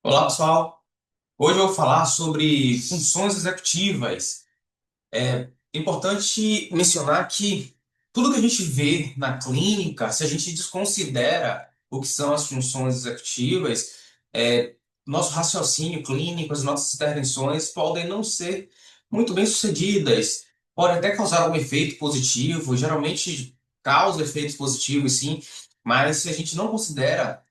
Olá, pessoal. Hoje eu vou falar sobre funções executivas. É importante mencionar que tudo que a gente vê na clínica, se a gente desconsidera o que são as funções executivas, nosso raciocínio clínico, as nossas intervenções podem não ser muito bem sucedidas. Pode até causar um efeito positivo, geralmente causa efeitos positivos, sim, mas se a gente não considera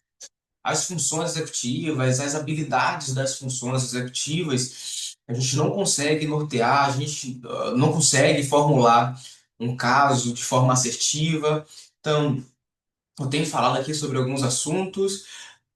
as funções executivas, as habilidades das funções executivas, a gente não consegue nortear, a gente não consegue formular um caso de forma assertiva. Então, eu tenho falado aqui sobre alguns assuntos.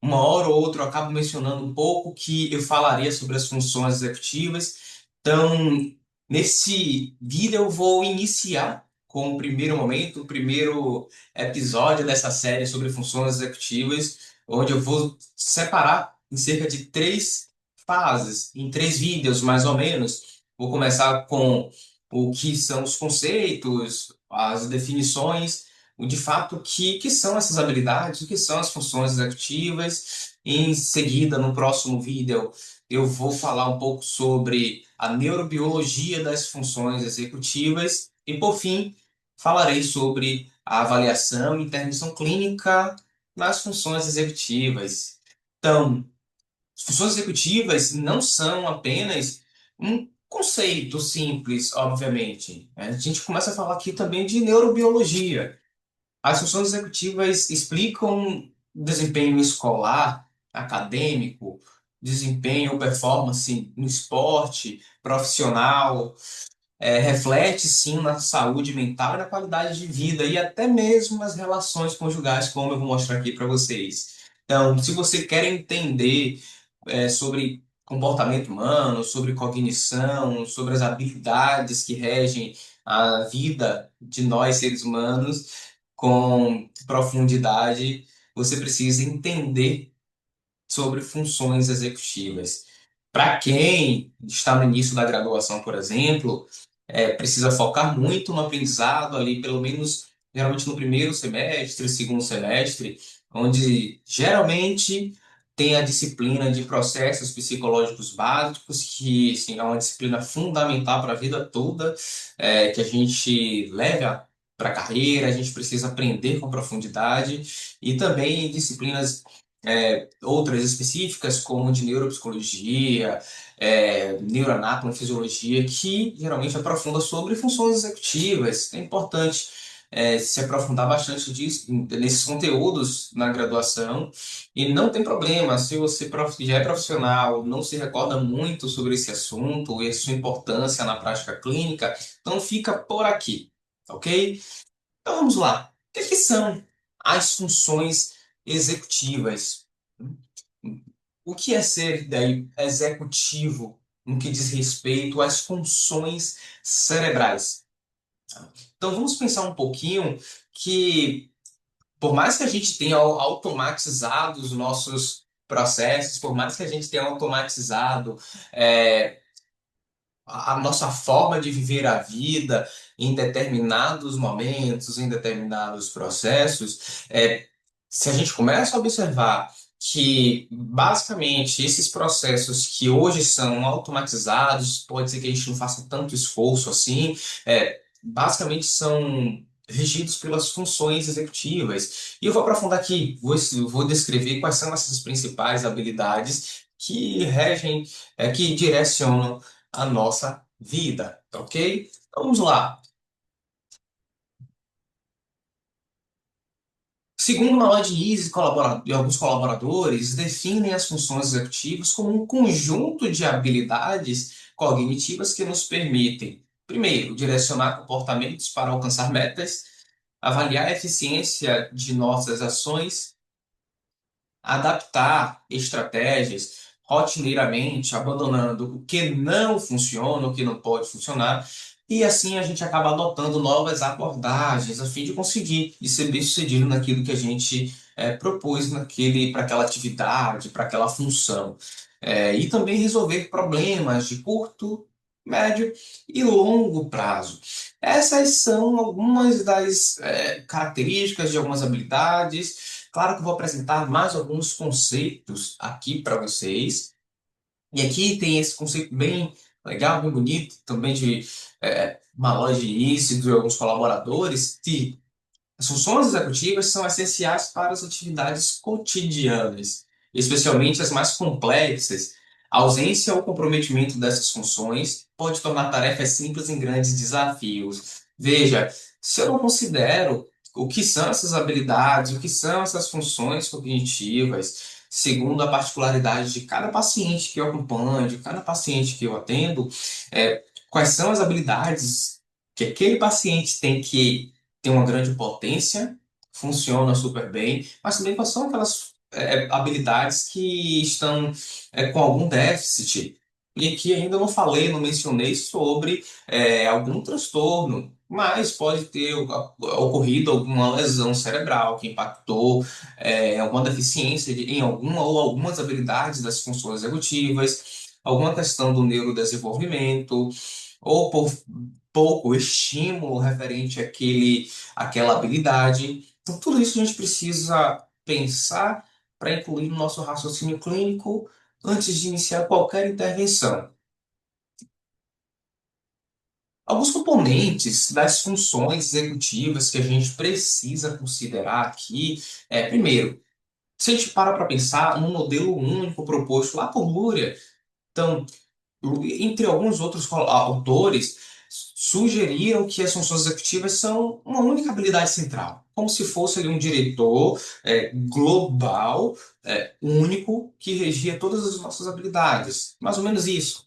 Uma hora ou outra eu acabo mencionando um pouco que eu falaria sobre as funções executivas. Então, nesse vídeo eu vou iniciar com o primeiro momento, o primeiro episódio dessa série sobre funções executivas, onde eu vou separar em cerca de três fases, em três vídeos mais ou menos. Vou começar com o que são os conceitos, as definições, o de fato que são essas habilidades, o que são as funções executivas. Em seguida, no próximo vídeo, eu vou falar um pouco sobre a neurobiologia das funções executivas e, por fim, falarei sobre a avaliação e intervenção clínica nas funções executivas. Então, as funções executivas não são apenas um conceito simples, obviamente. A gente começa a falar aqui também de neurobiologia. As funções executivas explicam desempenho escolar, acadêmico, desempenho ou performance no esporte, profissional, reflete sim na saúde mental e na qualidade de vida e até mesmo nas relações conjugais, como eu vou mostrar aqui para vocês. Então, se você quer entender sobre comportamento humano, sobre cognição, sobre as habilidades que regem a vida de nós seres humanos com profundidade, você precisa entender sobre funções executivas. Para quem está no início da graduação, por exemplo, precisa focar muito no aprendizado ali, pelo menos geralmente no primeiro semestre, segundo semestre, onde geralmente tem a disciplina de processos psicológicos básicos, que assim, é uma disciplina fundamental para a vida toda, que a gente leva para a carreira, a gente precisa aprender com profundidade, e também disciplinas outras específicas, como de neuropsicologia, neuroanátomo, fisiologia, que geralmente aprofunda sobre funções executivas. É importante se aprofundar bastante nesses conteúdos na graduação, e não tem problema se você já é profissional, não se recorda muito sobre esse assunto e a sua importância na prática clínica, então fica por aqui, ok? Então vamos lá. O que são as funções executivas? O que é ser daí executivo no que diz respeito às funções cerebrais? Então vamos pensar um pouquinho que, por mais que a gente tenha automatizado os nossos processos, por mais que a gente tenha automatizado é, a nossa forma de viver a vida em determinados momentos, em determinados processos, se a gente começa a observar que, basicamente, esses processos que hoje são automatizados, pode ser que a gente não faça tanto esforço assim, basicamente são regidos pelas funções executivas. E eu vou aprofundar aqui, vou descrever quais são essas principais habilidades que regem, que direcionam a nossa vida, ok? Então, vamos lá. Segundo uma manual de ISE e alguns colaboradores definem as funções executivas como um conjunto de habilidades cognitivas que nos permitem, primeiro, direcionar comportamentos para alcançar metas, avaliar a eficiência de nossas ações, adaptar estratégias rotineiramente, abandonando o que não funciona, o que não pode funcionar, e assim a gente acaba adotando novas abordagens a fim de conseguir e ser bem-sucedido naquilo que a gente propôs para aquela atividade, para aquela função. E também resolver problemas de curto, médio e longo prazo. Essas são algumas das características de algumas habilidades. Claro que eu vou apresentar mais alguns conceitos aqui para vocês. E aqui tem esse conceito bem legal, bem bonito, também de uma loja de início de alguns colaboradores, que as funções executivas são essenciais para as atividades cotidianas, especialmente as mais complexas. A ausência ou comprometimento dessas funções pode tornar tarefas simples em grandes desafios. Veja, se eu não considero o que são essas habilidades, o que são essas funções cognitivas, segundo a particularidade de cada paciente que eu acompanho, de cada paciente que eu atendo, quais são as habilidades que aquele paciente tem que tem uma grande potência, funciona super bem, mas também quais são aquelas habilidades que estão com algum déficit. E aqui ainda não falei, não mencionei sobre algum transtorno, mas pode ter ocorrido alguma lesão cerebral que impactou alguma deficiência em alguma ou algumas habilidades das funções executivas, alguma questão do neurodesenvolvimento, ou por pouco estímulo referente àquela habilidade. Então, tudo isso a gente precisa pensar para incluir no nosso raciocínio clínico antes de iniciar qualquer intervenção. Alguns componentes das funções executivas que a gente precisa considerar aqui primeiro, se a gente para pensar num modelo único proposto lá por Luria, então, entre alguns outros autores, sugeriram que as funções executivas são uma única habilidade central, como se fosse ali um diretor global, único, que regia todas as nossas habilidades. Mais ou menos isso.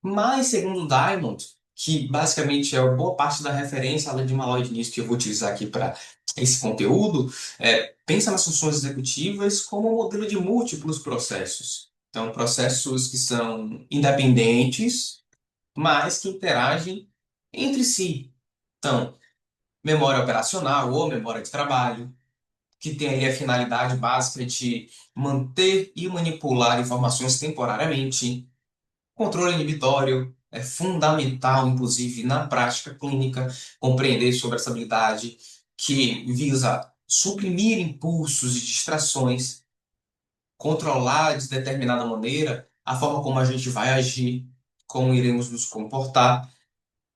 Mas, segundo Diamond, que basicamente é boa parte da referência, além de Malloy nisso que eu vou utilizar aqui para esse conteúdo, pensa nas funções executivas como um modelo de múltiplos processos. Então, processos que são independentes, mas que interagem entre si. Então, memória operacional ou memória de trabalho, que tem ali a finalidade básica de manter e manipular informações temporariamente. Controle inibitório é fundamental, inclusive na prática clínica, compreender sobre essa habilidade que visa suprimir impulsos e distrações, controlar de determinada maneira a forma como a gente vai agir, como iremos nos comportar,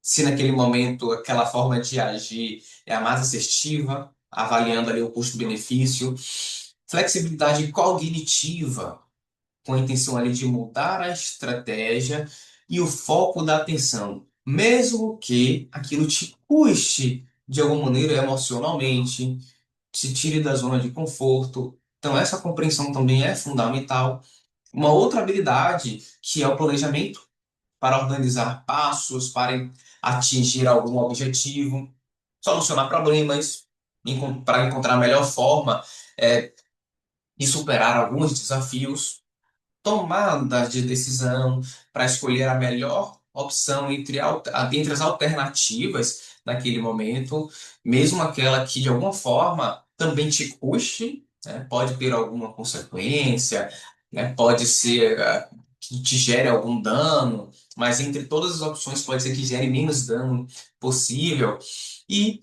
se naquele momento aquela forma de agir é a mais assertiva, avaliando ali o custo-benefício, flexibilidade cognitiva, com a intenção ali de mudar a estratégia e o foco da atenção, mesmo que aquilo te custe de alguma maneira emocionalmente, te tire da zona de conforto. Então, essa compreensão também é fundamental. Uma outra habilidade que é o planejamento para organizar passos, para atingir algum objetivo, solucionar problemas, para encontrar a melhor forma de superar alguns desafios, tomada de decisão para escolher a melhor opção entre as alternativas naquele momento, mesmo aquela que de alguma forma também te custe, né, pode ter alguma consequência, né, pode ser que te gere algum dano, mas entre todas as opções pode ser que gere menos dano possível. E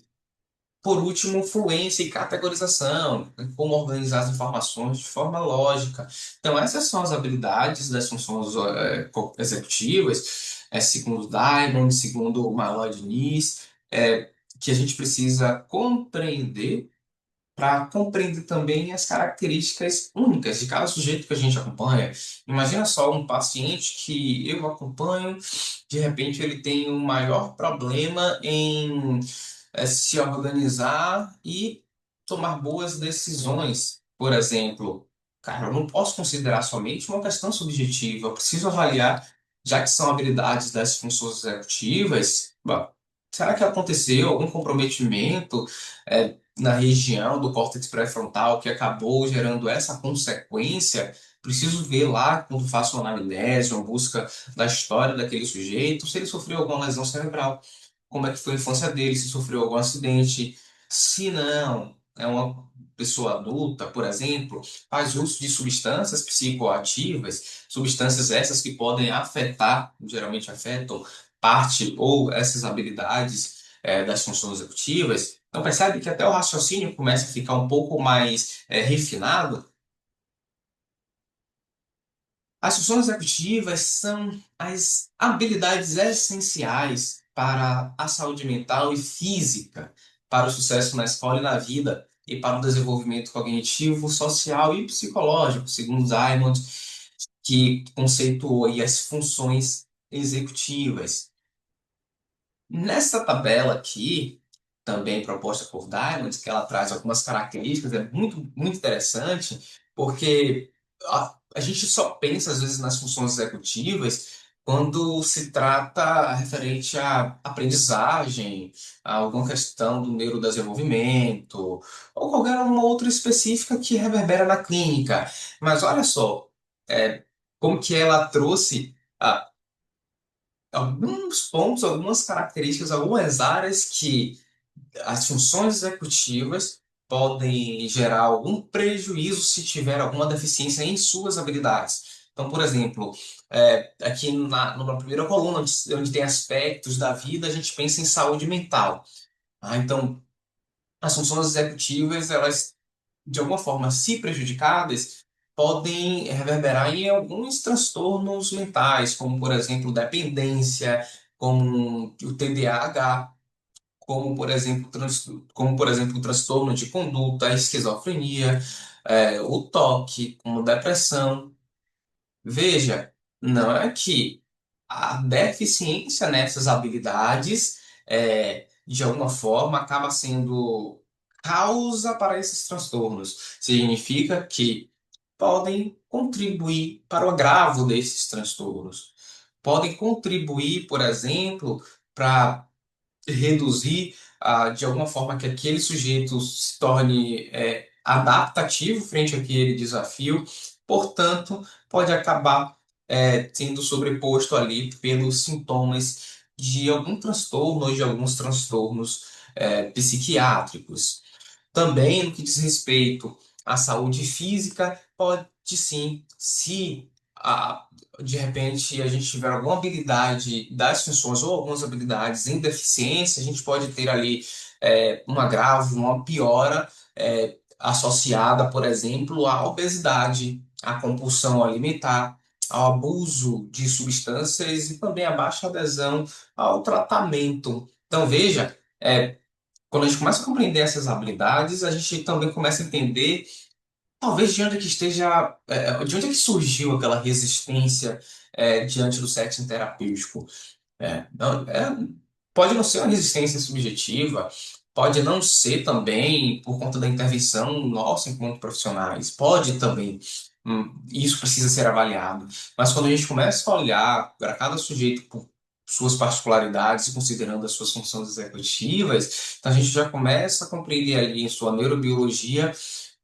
por último, fluência e categorização, né? Como organizar as informações de forma lógica. Então, essas são as habilidades das funções executivas, segundo Diamond, segundo Malloy Diniz, que a gente precisa compreender para compreender também as características únicas de cada sujeito que a gente acompanha. Imagina só um paciente que eu acompanho, de repente ele tem um maior problema em se organizar e tomar boas decisões. Por exemplo, cara, eu não posso considerar somente uma questão subjetiva, eu preciso avaliar, já que são habilidades das funções executivas, bom, será que aconteceu algum comprometimento na região do córtex pré-frontal que acabou gerando essa consequência? Preciso ver lá, quando faço uma anamnese, uma busca da história daquele sujeito, se ele sofreu alguma lesão cerebral, como é que foi a infância dele, se sofreu algum acidente. Se não, é uma pessoa adulta, por exemplo, faz uso de substâncias psicoativas, substâncias essas que podem afetar, geralmente afetam parte ou essas habilidades das funções executivas. Então percebe que até o raciocínio começa a ficar um pouco mais refinado. As funções executivas são as habilidades essenciais para a saúde mental e física, para o sucesso na escola e na vida, e para o desenvolvimento cognitivo, social e psicológico, segundo Diamond, que conceituou aí as funções executivas. Nessa tabela aqui, também proposta por Diamond, que ela traz algumas características, é muito interessante, porque a gente só pensa, às vezes, nas funções executivas quando se trata referente à aprendizagem, a alguma questão do neurodesenvolvimento, ou qualquer uma outra específica que reverbera na clínica. Mas olha só, como que ela trouxe alguns pontos, algumas características, algumas áreas que as funções executivas podem gerar algum prejuízo se tiver alguma deficiência em suas habilidades. Então, por exemplo, aqui na primeira coluna, onde tem aspectos da vida, a gente pensa em saúde mental. Então, as funções executivas, elas, de alguma forma, se prejudicadas, podem reverberar em alguns transtornos mentais, como, por exemplo, dependência, como o TDAH, como, por exemplo, o transtorno de conduta, a esquizofrenia, o toque, como depressão. Veja, não é que a deficiência nessas habilidades, de alguma forma, acaba sendo causa para esses transtornos. Significa que podem contribuir para o agravo desses transtornos. Podem contribuir, por exemplo, para reduzir, de alguma forma, que aquele sujeito se torne adaptativo frente àquele desafio, portanto, pode acabar sendo sobreposto ali pelos sintomas de algum transtorno ou de alguns transtornos psiquiátricos. Também no que diz respeito à saúde física, pode sim, se de repente a gente tiver alguma habilidade das funções ou algumas habilidades em deficiência, a gente pode ter ali um agravo, uma piora associada, por exemplo, à obesidade, à compulsão alimentar, ao abuso de substâncias e também à baixa adesão ao tratamento. Então, veja, quando a gente começa a compreender essas habilidades, a gente também começa a entender, talvez, de onde é que esteja, de onde é que surgiu aquela resistência diante do setting terapêutico. Pode não ser uma resistência subjetiva, pode não ser também por conta da intervenção nossa enquanto profissionais, pode também. Isso precisa ser avaliado. Mas quando a gente começa a olhar para cada sujeito por suas particularidades e considerando as suas funções executivas, então a gente já começa a compreender ali em sua neurobiologia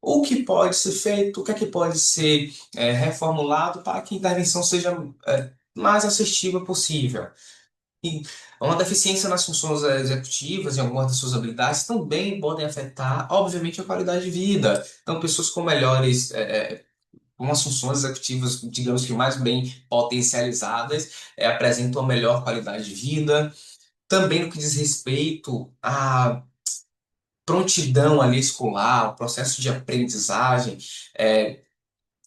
o que pode ser feito, o que é que pode ser reformulado para que a intervenção seja mais assertiva possível. E uma deficiência nas funções executivas, em algumas das suas habilidades, também podem afetar, obviamente, a qualidade de vida. Então, pessoas com melhores, com as funções executivas, digamos que mais bem potencializadas, apresentam uma melhor qualidade de vida. Também no que diz respeito à prontidão ali escolar, o processo de aprendizagem,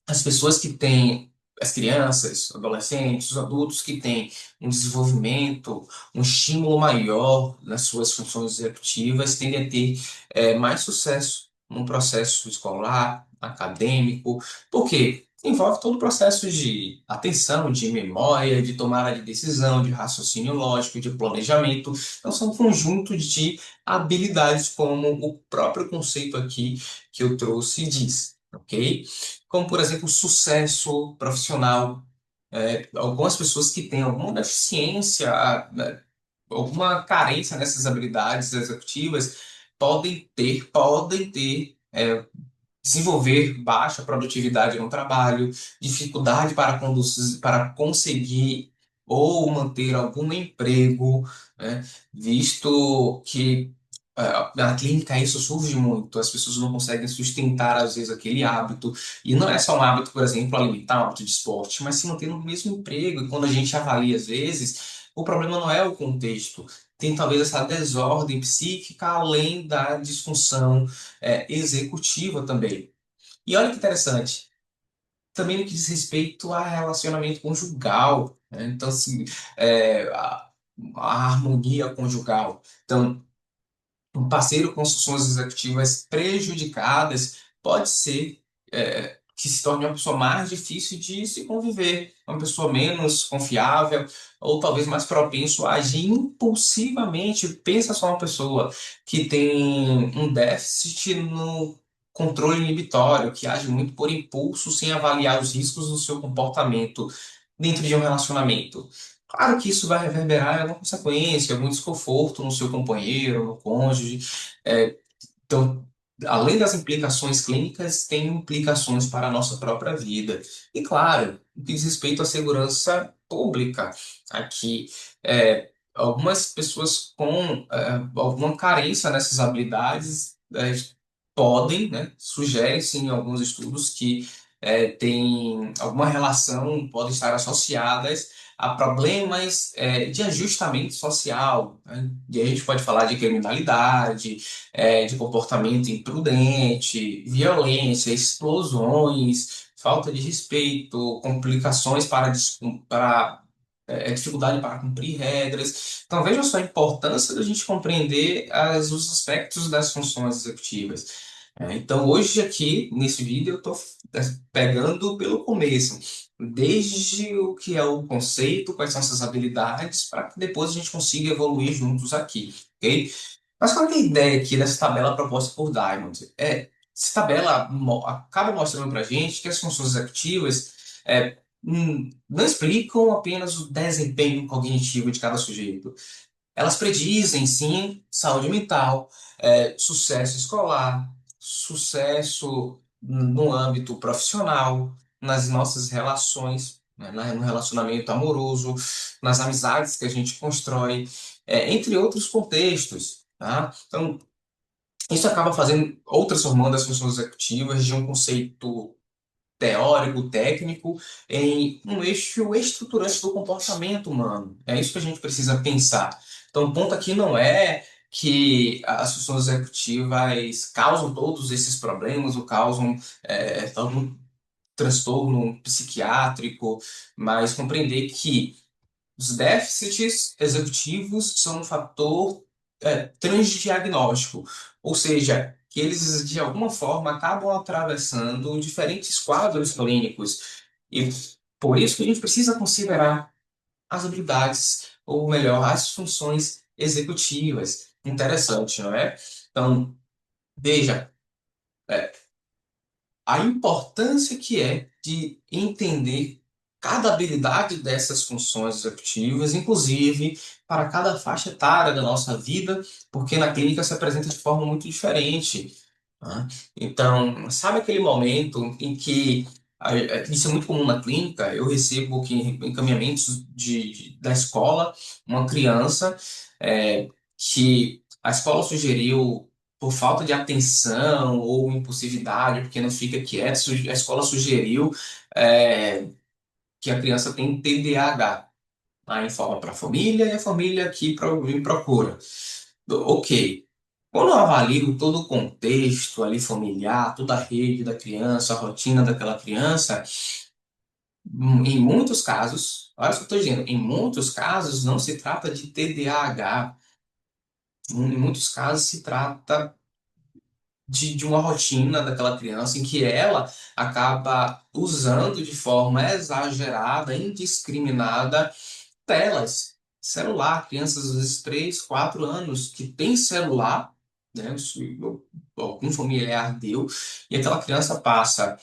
as pessoas que têm, as crianças, adolescentes, os adultos que têm um desenvolvimento, um estímulo maior nas suas funções executivas, tendem a ter mais sucesso no processo escolar, acadêmico, porque envolve todo o processo de atenção, de memória, de tomada de decisão, de raciocínio lógico, de planejamento. Então, são um conjunto de habilidades, como o próprio conceito aqui que eu trouxe diz, ok? Como, por exemplo, sucesso profissional. Algumas pessoas que têm alguma deficiência, alguma carência nessas habilidades executivas, podem ter desenvolver baixa produtividade no trabalho, dificuldade para conseguir ou manter algum emprego, né? Visto que na clínica isso surge muito, as pessoas não conseguem sustentar às vezes aquele hábito, e não é só um hábito, por exemplo, alimentar, um hábito de esporte, mas se manter no mesmo emprego, e quando a gente avalia às vezes, o problema não é o contexto. Tem talvez essa desordem psíquica além da disfunção executiva também. E olha que interessante, também no que diz respeito a relacionamento conjugal, né? Então, assim, a harmonia conjugal. Então, um parceiro com funções executivas prejudicadas pode ser que se torne uma pessoa mais difícil de se conviver, uma pessoa menos confiável, ou talvez mais propenso a agir impulsivamente. Pensa só uma pessoa que tem um déficit no controle inibitório, que age muito por impulso, sem avaliar os riscos do seu comportamento dentro de um relacionamento. Claro que isso vai reverberar em alguma consequência, algum desconforto no seu companheiro, no cônjuge. É, então, além das implicações clínicas, tem implicações para a nossa própria vida. E, claro, no que diz respeito à segurança pública, aqui, algumas pessoas com alguma carência nessas habilidades podem, né, sugere-se em alguns estudos que tem alguma relação, podem estar associadas a problemas de ajustamento social, né? E aí a gente pode falar de criminalidade, de comportamento imprudente, violência, explosões, falta de respeito, complicações para dificuldade para cumprir regras. Então veja só a importância da gente compreender os aspectos das funções executivas. Então hoje aqui nesse vídeo eu estou pegando pelo começo, desde o que é o conceito, quais são essas habilidades, para que depois a gente consiga evoluir juntos aqui, ok? Mas qual que é a ideia aqui dessa tabela proposta por Diamond? Essa tabela acaba mostrando para a gente que as funções executivas não explicam apenas o desempenho cognitivo de cada sujeito. Elas predizem, sim, saúde mental, sucesso escolar, sucesso no âmbito profissional, nas nossas relações, né, no relacionamento amoroso, nas amizades que a gente constrói, entre outros contextos. Tá? Então, isso acaba fazendo ou transformando as funções executivas de um conceito teórico, técnico, em um eixo estruturante do comportamento humano. É isso que a gente precisa pensar. Então, o ponto aqui não é que as funções executivas causam todos esses problemas ou causam algum transtorno psiquiátrico, mas compreender que os déficits executivos são um fator transdiagnóstico, ou seja, que eles de alguma forma acabam atravessando diferentes quadros clínicos. E por isso que a gente precisa considerar as habilidades, ou melhor, as funções executivas. Interessante, não é? Então, veja, a importância que é de entender cada habilidade dessas funções executivas, inclusive para cada faixa etária da nossa vida, porque na clínica se apresenta de forma muito diferente. Tá? Então, sabe aquele momento em que isso é muito comum na clínica, eu recebo aqui encaminhamentos da escola, uma criança que a escola sugeriu por falta de atenção ou impulsividade, porque não fica quieto, a escola sugeriu que a criança tem TDAH. Aí informa para a família e a família aqui me procura. Ok. Quando eu avalio todo o contexto ali familiar, toda a rede da criança, a rotina daquela criança, em muitos casos, olha o que eu estou dizendo, em muitos casos não se trata de TDAH, em muitos casos se trata de uma rotina daquela criança em que ela acaba usando de forma exagerada, indiscriminada, telas, celular, crianças às vezes 3 4 anos que tem celular, né? Algum familiar deu, e aquela criança passa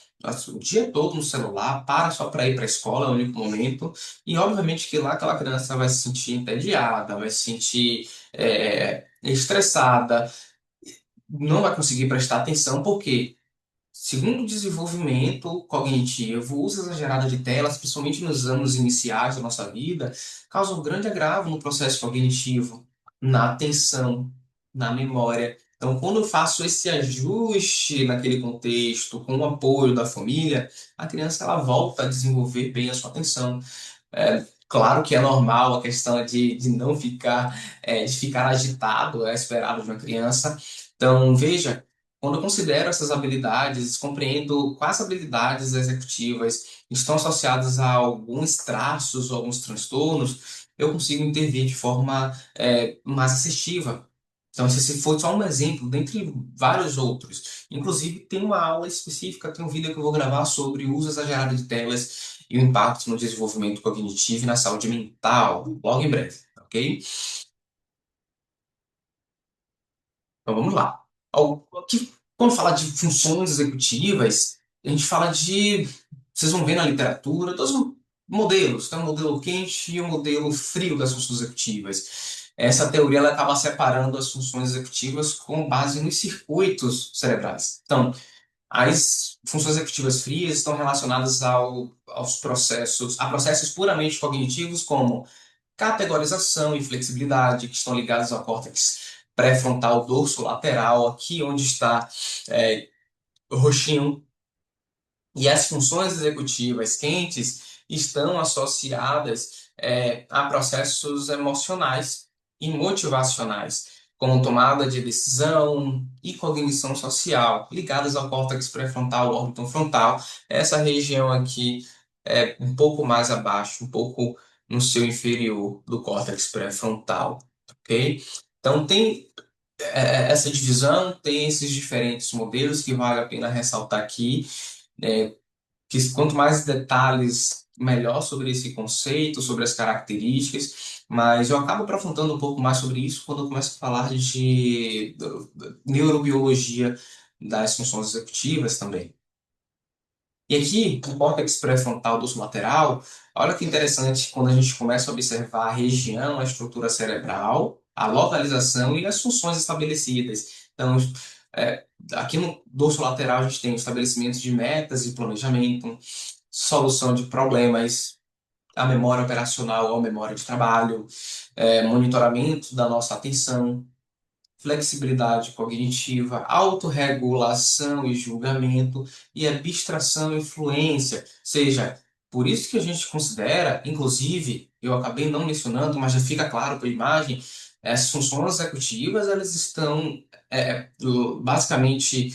o dia todo no celular, para só para ir para a escola, é o único momento, e obviamente que lá aquela criança vai se sentir entediada, vai se sentir estressada, não vai conseguir prestar atenção, porque segundo o desenvolvimento cognitivo, o uso exagerado de telas, principalmente nos anos iniciais da nossa vida, causa um grande agravo no processo cognitivo, na atenção, na memória. Então, quando eu faço esse ajuste naquele contexto, com o apoio da família, a criança ela volta a desenvolver bem a sua atenção. Claro que é normal a questão de não ficar, de ficar agitado, é esperado de uma criança. Então, veja, quando eu considero essas habilidades, compreendo quais habilidades executivas estão associadas a alguns traços ou alguns transtornos, eu consigo intervir de forma, mais assertiva. Então, esse foi só um exemplo, dentre vários outros. Inclusive, tem uma aula específica, tem um vídeo que eu vou gravar sobre o uso exagerado de telas e o impacto no desenvolvimento cognitivo e na saúde mental, logo em breve, ok? Então vamos lá. Quando fala de funções executivas, a gente fala de. Vocês vão ver na literatura, dois modelos, tem o modelo quente e o modelo frio das funções executivas. Essa teoria ela acaba separando as funções executivas com base nos circuitos cerebrais. Então, as funções executivas frias estão relacionadas aos processos, a processos puramente cognitivos, como categorização e flexibilidade, que estão ligados ao córtex pré-frontal dorso lateral, aqui onde está o roxinho. E as funções executivas quentes estão associadas a processos emocionais e motivacionais, como tomada de decisão e cognição social, ligadas ao córtex pré-frontal, órbiton frontal. Essa região aqui é um pouco mais abaixo, um pouco no seu inferior do córtex pré-frontal, ok? Então tem essa divisão, tem esses diferentes modelos que vale a pena ressaltar aqui. É, que quanto mais detalhes, melhor sobre esse conceito, sobre as características, mas eu acabo aprofundando um pouco mais sobre isso quando eu começo a falar de neurobiologia das funções executivas também. E aqui, o córtex pré-frontal do lateral, olha que interessante quando a gente começa a observar a região, a estrutura cerebral, a localização e as funções estabelecidas. Então, aqui no dorso lateral a gente tem o estabelecimento de metas e planejamento, solução de problemas, a memória operacional ou a memória de trabalho, monitoramento da nossa atenção, flexibilidade cognitiva, autorregulação e julgamento e abstração e influência. Ou seja, por isso que a gente considera, inclusive, eu acabei não mencionando, mas já fica claro pela imagem, as funções executivas elas estão basicamente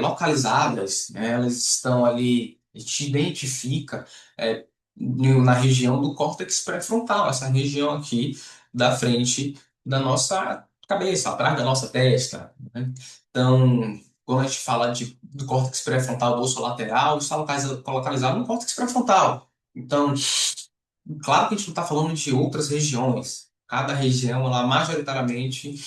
localizadas, né? Elas estão ali, a gente identifica é, na região do córtex pré-frontal, essa região aqui da frente da nossa cabeça, atrás da nossa testa, né? Então, quando a gente fala do córtex pré-frontal do osso lateral, está localizado no córtex pré-frontal. Então, claro que a gente não está falando de outras regiões. Cada região, ela majoritariamente,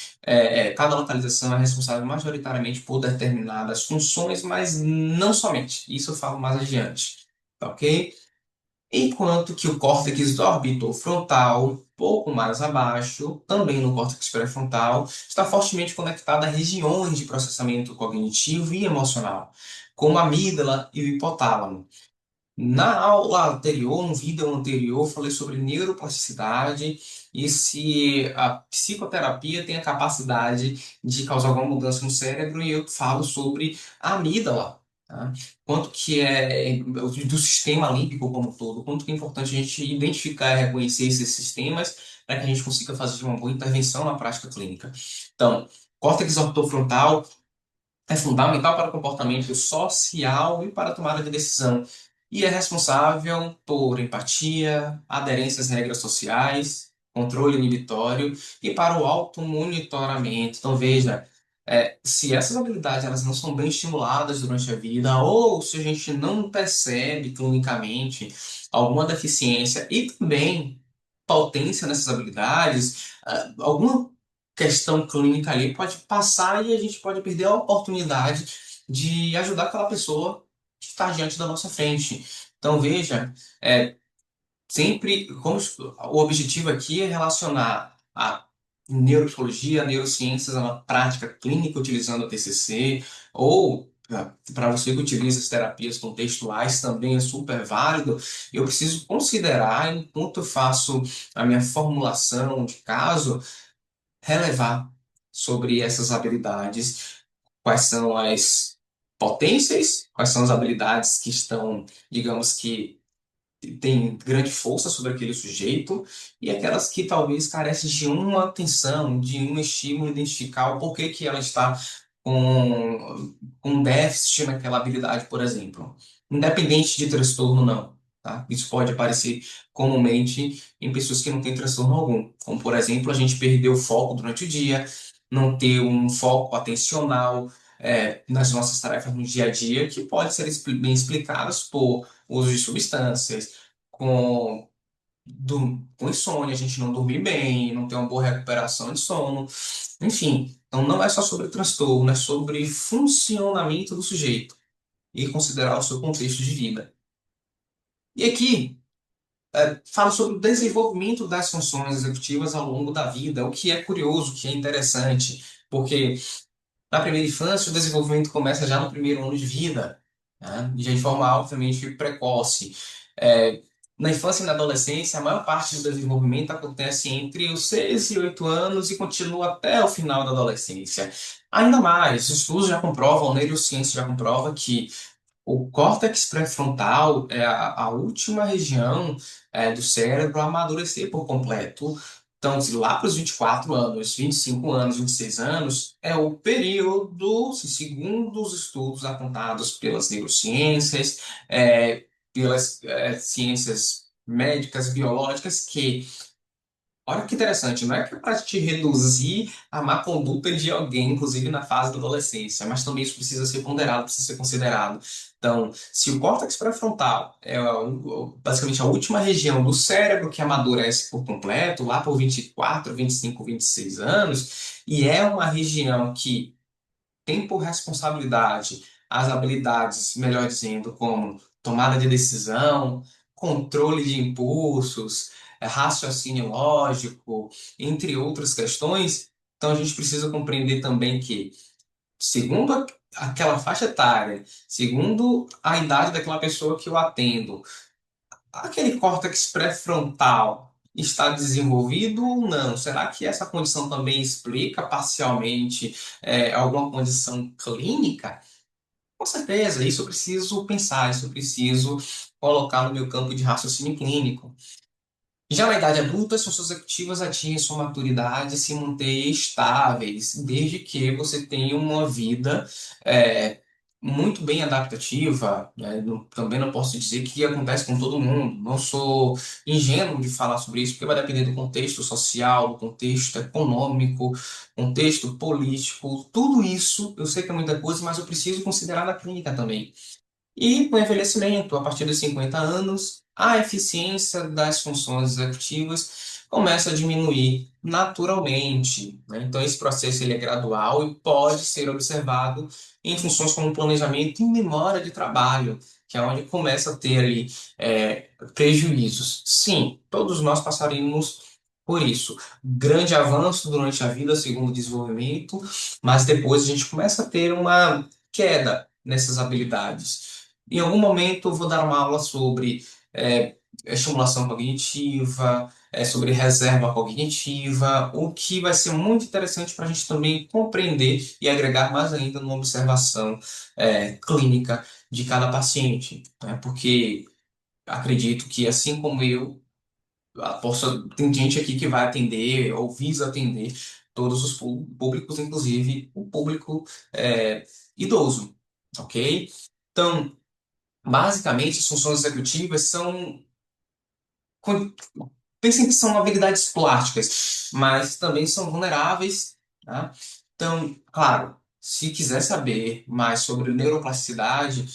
cada localização é responsável majoritariamente por determinadas funções, mas não somente. Isso eu falo mais adiante, tá ok? Enquanto que o córtex orbitofrontal, pouco mais abaixo, também no córtex pré-frontal, está fortemente conectado a regiões de processamento cognitivo e emocional, como a amígdala e o hipotálamo. Na aula anterior, no vídeo anterior, falei sobre neuroplasticidade e se a psicoterapia tem a capacidade de causar alguma mudança no cérebro, e eu falo sobre a amígdala, tá? Quanto que é do sistema límbico como um todo, quanto que é importante a gente identificar e reconhecer esses sistemas para que a gente consiga fazer uma boa intervenção na prática clínica. Então, córtex orbitofrontal é fundamental para o comportamento social e para a tomada de decisão, e é responsável por empatia, aderência às regras sociais, controle inibitório e para o automonitoramento. Então, veja, se essas habilidades elas não são bem estimuladas durante a vida, ou se a gente não percebe clinicamente alguma deficiência e também potência nessas habilidades, alguma questão clínica ali pode passar e a gente pode perder a oportunidade de ajudar aquela pessoa que está diante da nossa frente. Então, veja, sempre, como o objetivo aqui é relacionar a neuropsicologia, a neurociências, a uma prática clínica utilizando a TCC, ou para você que utiliza as terapias contextuais também é super válido. Eu preciso considerar, enquanto eu faço a minha formulação de caso, relevar sobre essas habilidades, quais são as potências, quais são as habilidades que estão, digamos que têm grande força sobre aquele sujeito, e aquelas que talvez carecem de uma atenção, de um estímulo, identificar o porquê que ela está com déficit naquela habilidade, por exemplo. Independente de transtorno, não. Tá? Isso pode aparecer comumente em pessoas que não têm transtorno algum. Como, por exemplo, a gente perder o foco durante o dia, não ter um foco atencional, nas nossas tarefas no dia a dia, que pode ser bem explicadas por uso de substâncias, com, com insônia, a gente não dormir bem, não ter uma boa recuperação de sono, enfim. Então não é só sobre transtorno, é sobre funcionamento do sujeito e considerar o seu contexto de vida. E aqui falo sobre o desenvolvimento das funções executivas ao longo da vida, o que é curioso, o que é interessante, porque na primeira infância, o desenvolvimento começa já no primeiro ano de vida, né? E já de forma obviamente precoce. É, Na infância e na adolescência, a maior parte do desenvolvimento acontece entre os 6 e 8 anos e continua até o final da adolescência. Ainda mais, estudos já comprovam, a neurociência já comprova que o córtex pré-frontal é a última região do cérebro a amadurecer por completo. Então, se lá para os 24 anos, 25 anos, 26 anos, é o período, segundo os estudos apontados pelas neurociências, pelas ciências médicas, biológicas, que olha que interessante, não é que é para te reduzir a má conduta de alguém, inclusive na fase da adolescência, mas também isso precisa ser ponderado, precisa ser considerado. Então, se o córtex pré-frontal é basicamente a última região do cérebro que amadurece por completo, lá por 24, 25, 26 anos, e é uma região que tem por responsabilidade as habilidades, melhor dizendo, como tomada de decisão, controle de impulsos, raciocínio lógico, entre outras questões. Então a gente precisa compreender também que, segundo aquela faixa etária, segundo a idade daquela pessoa que eu atendo, aquele córtex pré-frontal está desenvolvido ou não? Será que essa condição também explica parcialmente alguma condição clínica? Com certeza, isso eu preciso pensar, isso eu preciso colocar no meu campo de raciocínio clínico. Já na idade adulta, as funções executivas atingem sua maturidade e se manter estáveis, desde que você tenha uma vida é, muito bem adaptativa. Né? Também não posso dizer que acontece com todo mundo. Não sou ingênuo de falar sobre isso, porque vai depender do contexto social, do contexto econômico, contexto político. Tudo isso eu sei que é muita coisa, mas eu preciso considerar na clínica também. E com o envelhecimento, a partir dos 50 anos, a eficiência das funções executivas começa a diminuir naturalmente. Né? Então, esse processo ele é gradual e pode ser observado em funções como planejamento e memória de trabalho, que é onde começa a ter ali prejuízos. Sim, todos nós passaremos por isso. Grande avanço durante a vida, segundo o desenvolvimento, mas depois a gente começa a ter uma queda nessas habilidades. Em algum momento eu vou dar uma aula sobre estimulação cognitiva, sobre reserva cognitiva, o que vai ser muito interessante para a gente também compreender e agregar mais ainda numa observação clínica de cada paciente, né? Porque acredito que assim como eu, tem gente aqui que vai atender ou visa atender todos os públicos, inclusive o público idoso, ok? Então, basicamente, as funções executivas são. Pensem que são habilidades plásticas, mas também são vulneráveis. Tá? Então, claro, se quiser saber mais sobre neuroplasticidade,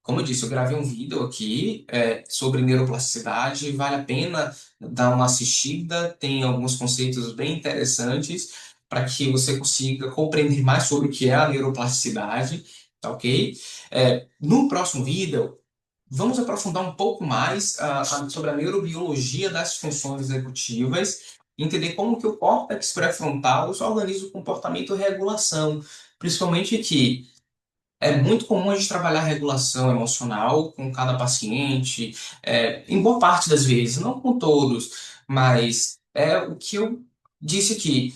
como eu disse, eu gravei um vídeo aqui sobre neuroplasticidade, vale a pena dar uma assistida, tem alguns conceitos bem interessantes para que você consiga compreender mais sobre o que é a neuroplasticidade, tá ok? No próximo vídeo, vamos aprofundar um pouco mais sobre a neurobiologia das funções executivas, entender como que o córtex pré-frontal organiza o comportamento e regulação, principalmente que é muito comum a gente trabalhar a regulação emocional com cada paciente, em boa parte das vezes, não com todos, mas é o que eu disse aqui.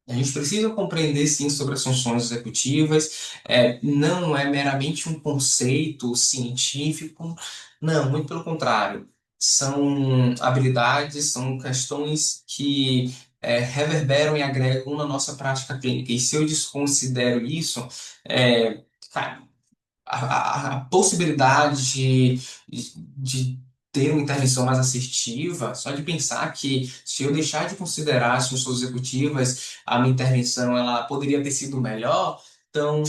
A gente precisa compreender, sim, sobre as funções executivas. Não é meramente um conceito científico, não, muito pelo contrário. são habilidades, são questões que reverberam e agregam na nossa prática clínica. E se eu desconsidero isso, é, cara, a possibilidade de ter uma intervenção mais assertiva, só de pensar que se eu deixar de considerar as funções executivas, a minha intervenção ela poderia ter sido melhor, então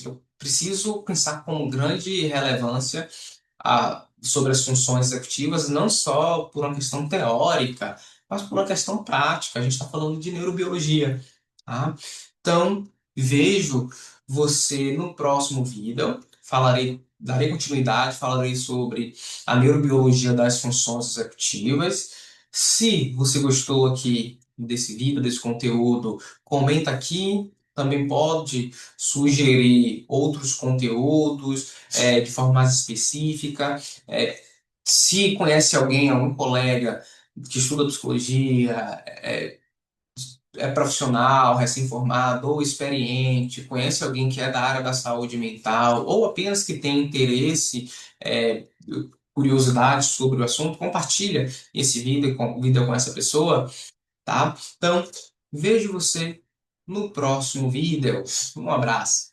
eu preciso pensar com grande relevância sobre as funções executivas, não só por uma questão teórica, mas por uma questão prática. A gente está falando de neurobiologia, tá? Então, vejo você no próximo vídeo. Falarei, darei continuidade, falarei sobre a neurobiologia das funções executivas. Se você gostou aqui desse vídeo, desse conteúdo, comenta aqui. Também pode sugerir outros conteúdos de forma mais específica. É, se conhece alguém, algum colega que estuda psicologia, é profissional, recém-formado ou experiente, conhece alguém que é da área da saúde mental ou apenas que tem interesse, é, curiosidade sobre o assunto, compartilha esse vídeo com essa pessoa, tá? Então, vejo você no próximo vídeo. Um abraço.